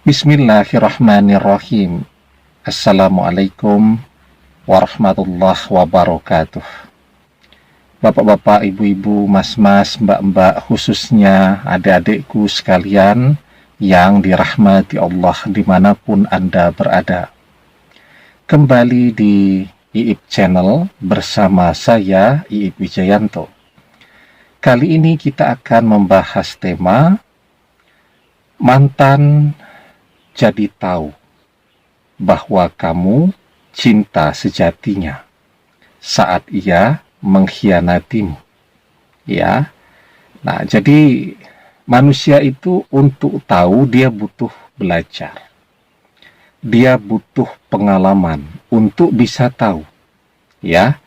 Bismillahirrahmanirrahim. Assalamualaikum warahmatullahi wabarakatuh. Bapak-bapak, ibu-ibu, mas-mas, mbak-mbak, khususnya adik-adikku sekalian yang dirahmati Allah dimanapun Anda berada. Kembali di IIP Channel bersama saya, IIP Wijayanto. Kali ini kita akan membahas tema mantan jadi tahu bahwa kamu cinta sejatinya saat ia mengkhianatimu. Ya. Nah, jadi manusia itu untuk tahu dia butuh belajar. Dia butuh pengalaman untuk bisa tahu. Ya.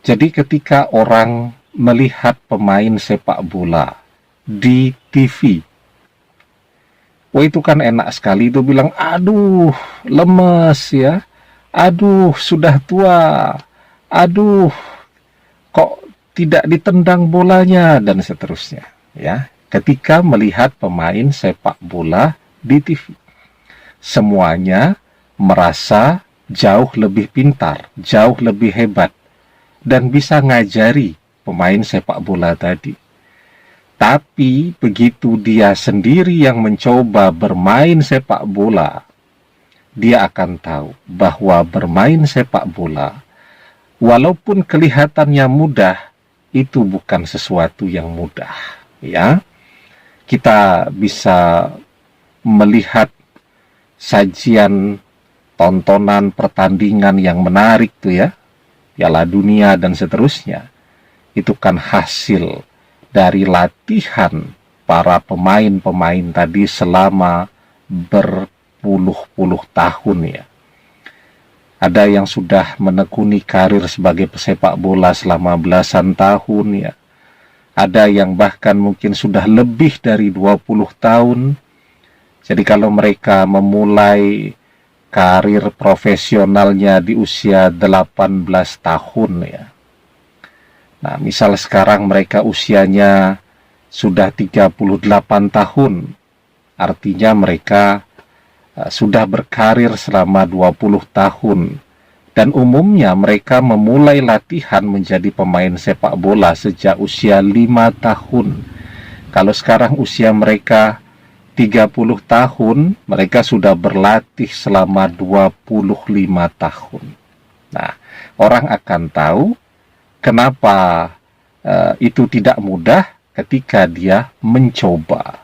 Jadi ketika orang melihat pemain sepak bola di TV, wah itu kan enak sekali, itu bilang, aduh lemes ya, aduh sudah tua, aduh kok tidak ditendang bolanya, dan seterusnya. Ya, ketika melihat pemain sepak bola di TV, semuanya merasa jauh lebih pintar, jauh lebih hebat, dan bisa ngajari pemain sepak bola tadi. Tapi begitu dia sendiri yang mencoba bermain sepak bola, dia akan tahu bahwa bermain sepak bola, walaupun kelihatannya mudah, itu bukan sesuatu yang mudah. Ya, kita bisa melihat sajian tontonan pertandingan yang menarik tuh ya, Piala Dunia dan seterusnya. Itu kan hasil dari latihan para pemain-pemain tadi selama berpuluh-puluh tahun ya. Ada yang sudah menekuni karir sebagai pesepak bola selama belasan tahun ya. Ada yang bahkan mungkin sudah lebih dari 20 tahun. Jadi kalau mereka memulai karir profesionalnya di usia 18 tahun ya. Nah, misal sekarang mereka usianya sudah 38 tahun, artinya mereka sudah berkarir selama 20 tahun. Dan umumnya mereka memulai latihan menjadi pemain sepak bola sejak usia 5 tahun. Kalau sekarang usia mereka 30 tahun, mereka sudah berlatih selama 25 tahun. Nah, orang akan tahu kenapa itu tidak mudah ketika dia mencoba.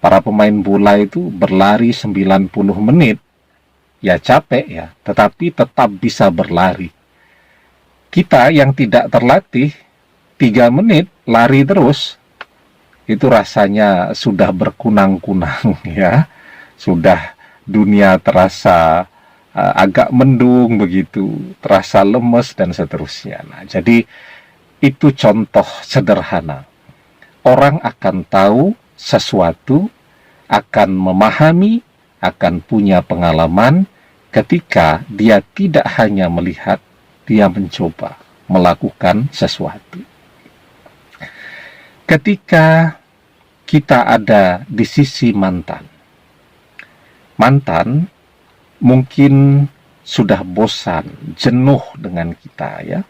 Para pemain bola itu berlari 90 menit, ya capek ya, tetapi tetap bisa berlari. Kita yang tidak terlatih, 3 menit lari terus, itu rasanya sudah berkunang-kunang ya, sudah dunia terasa agak mendung begitu, terasa lemes dan seterusnya. Nah, jadi itu contoh sederhana. Orang akan tahu sesuatu, akan memahami, akan punya pengalaman ketika dia tidak hanya melihat, dia mencoba melakukan sesuatu. Ketika kita ada di sisi mantan mungkin sudah bosan, jenuh dengan kita ya.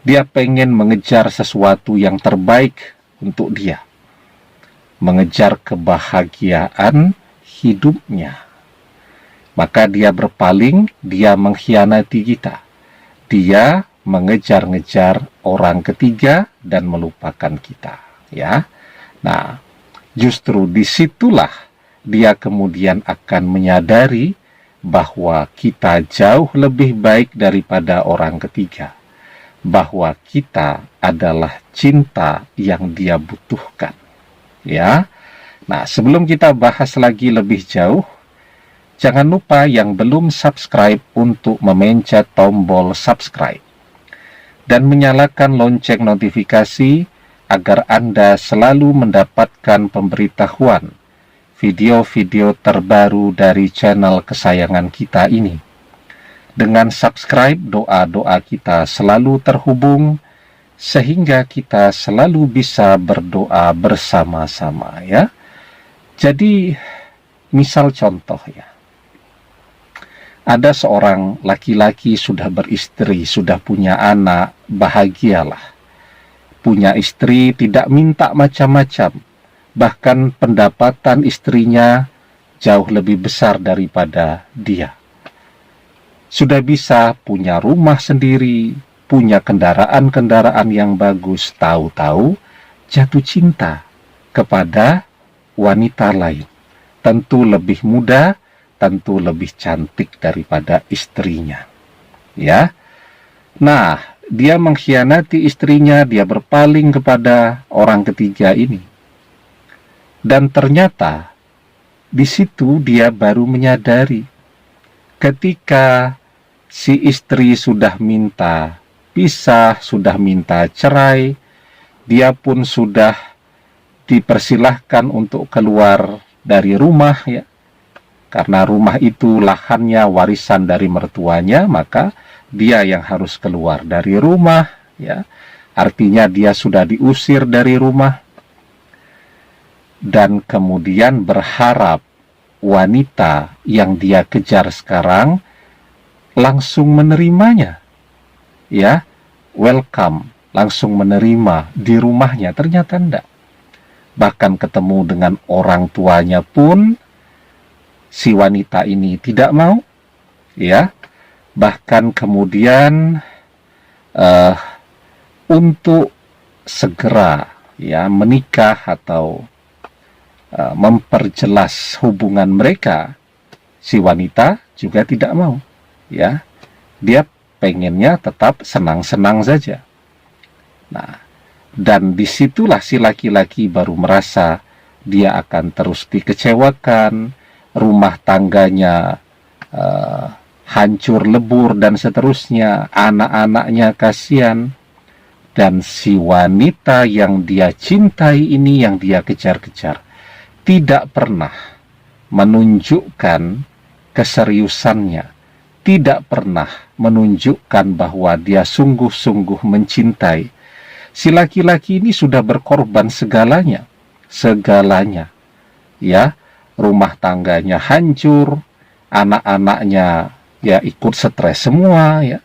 Dia pengen mengejar sesuatu yang terbaik untuk dia. Mengejar kebahagiaan hidupnya. Maka dia berpaling, dia mengkhianati kita. Dia mengejar-ngejar orang ketiga dan melupakan kita ya. Nah, justru disitulah dia kemudian akan menyadari bahwa kita jauh lebih baik daripada orang ketiga, bahwa kita adalah cinta yang dia butuhkan. Ya. Nah, sebelum kita bahas lagi lebih jauh, jangan lupa yang belum subscribe untuk memencet tombol subscribe dan menyalakan lonceng notifikasi agar Anda selalu mendapatkan pemberitahuan video-video terbaru dari channel kesayangan kita ini. Dengan subscribe, doa-doa kita selalu terhubung, sehingga kita selalu bisa berdoa bersama-sama ya. Jadi Misal contoh ya, ada seorang laki-laki sudah beristri, sudah punya anak, bahagialah. Punya istri, tidak minta macam-macam. Bahkan pendapatan istrinya jauh lebih besar daripada dia. Sudah bisa punya rumah sendiri, punya kendaraan-kendaraan yang bagus, tahu-tahu jatuh cinta kepada wanita lain. Tentu lebih muda, tentu lebih cantik daripada istrinya. Ya. Nah, dia mengkhianati istrinya, dia berpaling kepada orang ketiga ini. Dan ternyata di situ dia baru menyadari ketika si istri sudah minta pisah, sudah minta cerai, dia pun sudah dipersilahkan untuk keluar dari rumah ya. Karena rumah itu lahannya warisan dari mertuanya, maka dia yang harus keluar dari rumah ya. Artinya dia sudah diusir dari rumah. Dan kemudian berharap wanita yang dia kejar sekarang langsung menerimanya. Ya, welcome, langsung menerima di rumahnya. Ternyata enggak. Bahkan ketemu dengan orang tuanya pun si wanita ini tidak mau, ya. Bahkan kemudian untuk segera ya menikah atau memperjelas hubungan mereka, si wanita juga tidak mau, ya. Dia pengennya tetap senang-senang saja. Nah, dan disitulah si laki-laki baru merasa dia akan terus dikecewakan, rumah tangganya hancur lebur dan seterusnya, anak-anaknya kasihan. Dan si wanita yang dia cintai ini, yang dia kejar-kejar, tidak pernah menunjukkan keseriusannya, tidak pernah menunjukkan bahwa dia sungguh-sungguh mencintai. Si laki-laki ini sudah berkorban segalanya, ya. Rumah tangganya hancur, anak-anaknya ya ikut stres semua ya.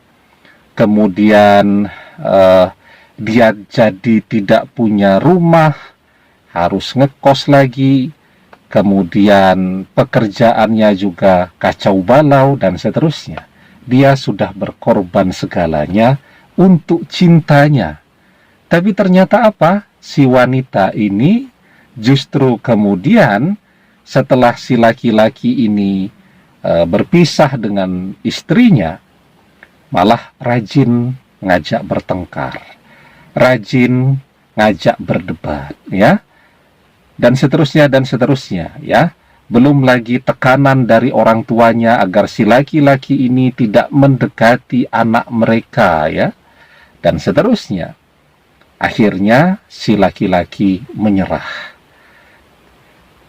Kemudian dia jadi tidak punya rumah, harus ngekos lagi. Kemudian pekerjaannya juga kacau balau dan seterusnya. Dia sudah berkorban segalanya untuk cintanya. Tapi ternyata apa? Si wanita ini justru kemudian setelah si laki-laki ini berpisah dengan istrinya, malah rajin ngajak bertengkar, rajin ngajak berdebat, ya, dan seterusnya, ya. Belum lagi tekanan dari orang tuanya agar si laki-laki ini tidak mendekati anak mereka, ya, dan seterusnya. Akhirnya si laki-laki menyerah.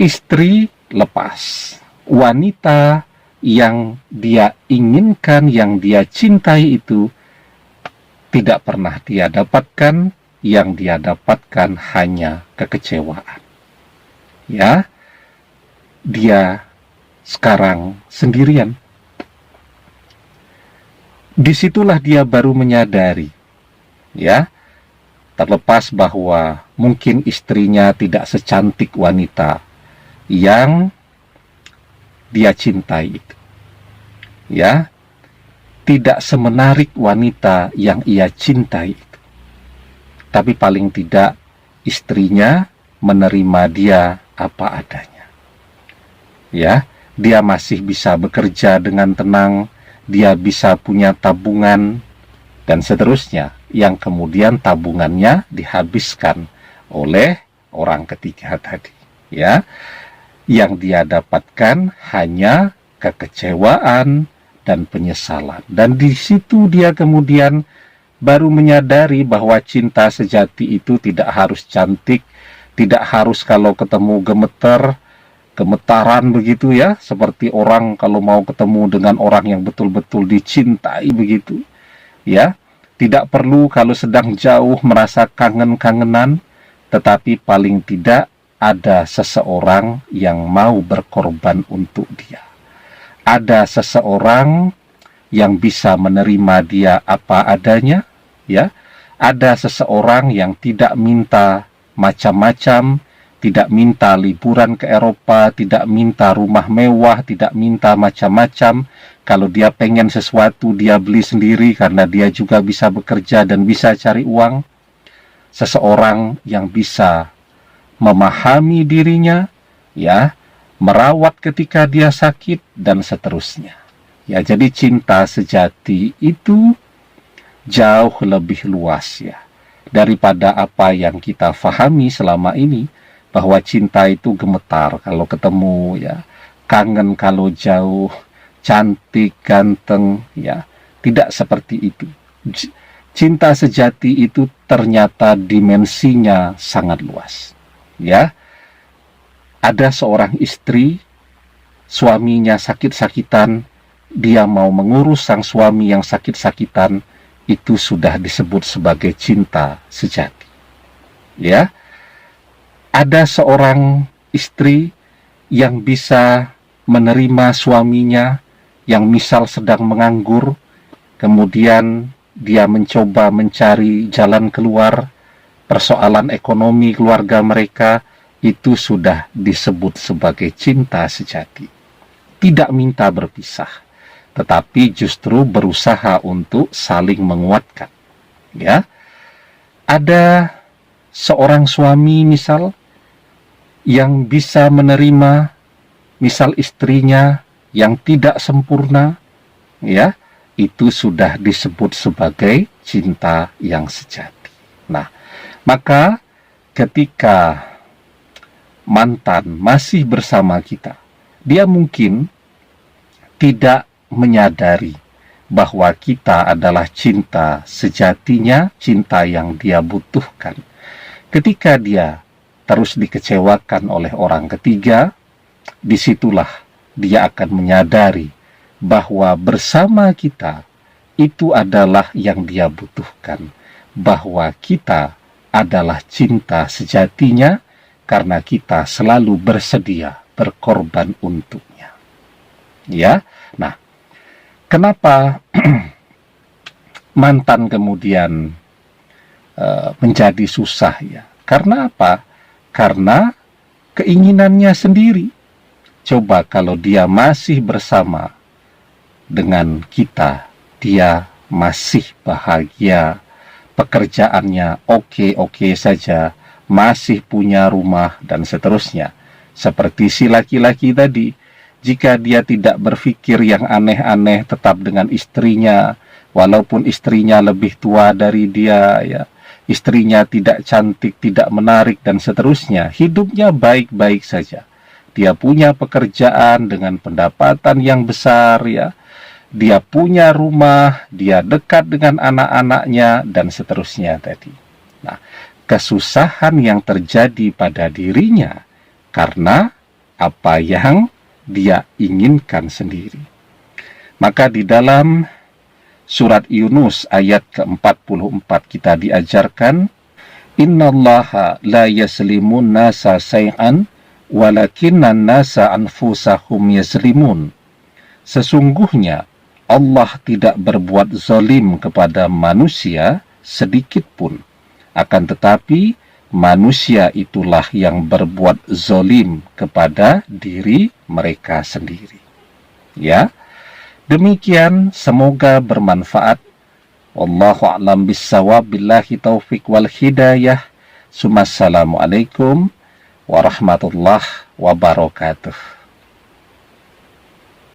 Istri lepas. Wanita yang dia inginkan, yang dia cintai itu tidak pernah dia dapatkan. Yang dia dapatkan hanya kekecewaan. Ya, dia sekarang sendirian. Disitulah dia baru menyadari, ya, terlepas bahwa mungkin istrinya tidak secantik wanita yang dia cintai itu, ya, tidak semenarik wanita yang ia cintai itu, tapi paling tidak istrinya menerima dia apa adanya, ya. Dia masih bisa bekerja dengan tenang, dia bisa punya tabungan dan seterusnya, yang kemudian tabungannya dihabiskan oleh orang ketiga tadi, ya. Yang dia dapatkan hanya kekecewaan dan penyesalan. Dan di situ dia kemudian baru menyadari bahwa cinta sejati itu tidak harus cantik, tidak harus kalau ketemu gemetaran begitu ya, seperti orang kalau mau ketemu dengan orang yang betul-betul dicintai begitu, ya. Tidak perlu kalau sedang jauh merasa kangen-kangenan, tetapi paling tidak ada seseorang yang mau berkorban untuk dia. Ada seseorang yang bisa menerima dia apa adanya, ya. Ada seseorang yang tidak minta macam-macam, tidak minta liburan ke Eropa, tidak minta rumah mewah, tidak minta macam-macam. Kalau dia pengen sesuatu, dia beli sendiri karena dia juga bisa bekerja dan bisa cari uang. Seseorang yang bisa memahami dirinya, ya, merawat ketika dia sakit, dan seterusnya. Ya, jadi cinta sejati itu jauh lebih luas, ya, daripada apa yang kita fahami selama ini, bahwa cinta itu gemetar kalau ketemu, ya, kangen kalau jauh, cantik, ganteng, ya. Tidak seperti itu. Cinta sejati itu ternyata dimensinya sangat luas. Ya, ada seorang istri, suaminya sakit-sakitan, dia mau mengurus sang suami yang sakit-sakitan, itu sudah disebut sebagai cinta sejati. Ya, ada seorang istri yang bisa menerima suaminya yang misal sedang menganggur, kemudian dia mencoba mencari jalan keluar persoalan ekonomi keluarga mereka, itu sudah disebut sebagai cinta sejati. Tidak minta berpisah, tetapi justru berusaha untuk saling menguatkan. Ya, ada seorang suami misal yang bisa menerima misal istrinya yang tidak sempurna, ya, itu sudah disebut sebagai cinta yang sejati. Nah, maka ketika mantan masih bersama kita, dia mungkin tidak menyadari bahwa kita adalah cinta sejatinya, cinta yang dia butuhkan. Ketika dia terus dikecewakan oleh orang ketiga, disitulah dia akan menyadari bahwa bersama kita itu adalah yang dia butuhkan, bahwa kita adalah cinta sejatinya karena kita selalu bersedia berkorban untuknya. Ya, nah, kenapa mantan kemudian menjadi susah, ya? Karena apa? Karena keinginannya sendiri. Coba kalau dia masih bersama dengan kita, dia masih bahagia, pekerjaannya oke-oke saja, masih punya rumah, dan seterusnya. Seperti si laki-laki tadi, jika dia tidak berpikir yang aneh-aneh tetap dengan istrinya, walaupun istrinya lebih tua dari dia, ya, istrinya tidak cantik, tidak menarik, dan seterusnya, hidupnya baik-baik saja. Dia punya pekerjaan dengan pendapatan yang besar, ya. Dia punya rumah, dia dekat dengan anak-anaknya, dan seterusnya tadi. Nah, kesusahan yang terjadi pada dirinya karena apa yang dia inginkan sendiri. Maka di dalam surat Yunus ayat ke-44 kita diajarkan, innallaha la yaslimun nasa say'an walakinnan nasa anfusahum yaslimun. Sesungguhnya Allah tidak berbuat zalim kepada manusia sedikit pun, akan tetapi manusia itulah yang berbuat zalim kepada diri mereka sendiri. Ya, demikian, semoga bermanfaat. Wallahu a'lam bissawab, billahi taufik wal hidayah. Assalamualaikum warahmatullahi wabarakatuh.